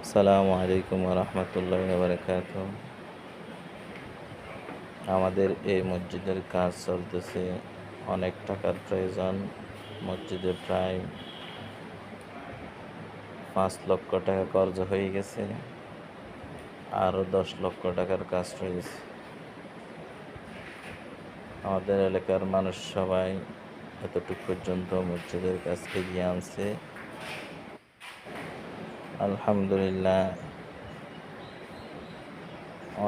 আসসালামু আলাইকুম রহমতুল্লাহ বারকাত। আমাদের এই মসজিদের কাজ চলতেছে, অনেক টাকার প্রয়োজন। মসজিদে প্রায় 5 লক্ষ টাকা কর্জ হয়ে গেছে, আরও 10 লক্ষ টাকার কাজ রয়েছে। আমাদের এলাকার মানুষ সবাই এতটুকু পর্যন্ত মসজিদের কাজ এগিয়ে আনছে, আলহামদুলিল্লাহ।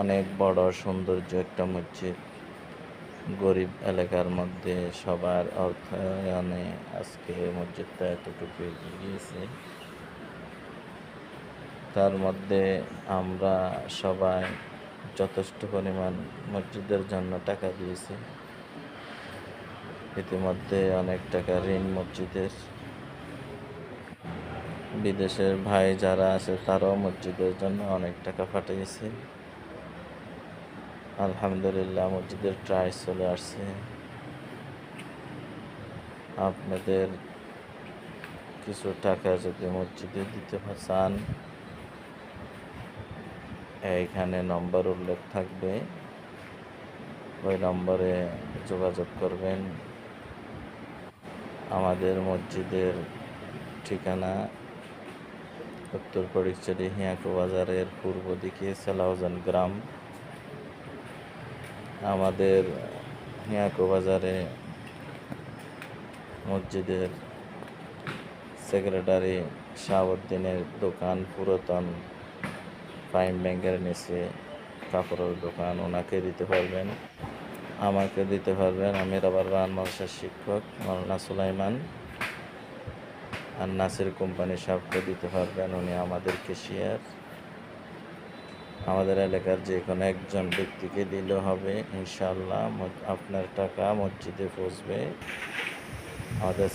অনেক বড় সৌন্দর্য একটা মসজিদ, গরিব এলাকার মধ্যে সবার অর্থায়নে আজকে মসজিদটা এতটুকু এগিয়ে গিয়েছে। তার মধ্যে আমরা সবাই যথেষ্ট পরিমাণ মসজিদের জন্য টাকা দিয়েছি। ইতিমধ্যে অনেক টাকা ঋণ মসজিদের। বিদেশের ভাই যারা আছে তারাও মসজিদের জন্য অনেক টাকা পাঠিয়েছে। আলহামদুলিল্লাহ, মসজিদের ট্রাই চলে আসছে। আপনাদের কিছু টাকা যদি মসজিদে দিতে চান, এইখানে নম্বর উল্লেখ থাকবে, ওই নম্বরে যোগাযোগ করবেন। আমাদের মসজিদের ঠিকানা উত্তর ফটিকছড়ি হিয়াকো বাজারের পূর্ব দিকে সালাউজান গ্রাম। আমাদের হিয়াকো বাজারে মসজিদের সেক্রেটারি শাহাবুদ্দিনের দোকান, পুরাতন প্রাইম ব্যাংকের নিচে কাপড়ের দোকান, ওনাকে দিতে পারবেন, আমাকে দিতে পারবেন। আমি রাবার মাদ্রাসার শিক্ষক মাওলানা সুলাইমান। আর নাসির কোম্পানি সাহেবকে দিতে পারবেন, উনি আমাদের ক্যাশিয়ার। আমাদের এলাকার যে কোনো একজন ব্যক্তিকে দিলে হবে, ইনশাআল্লাহ আপনার টাকা মসজিদে পৌঁছবে। আমাদের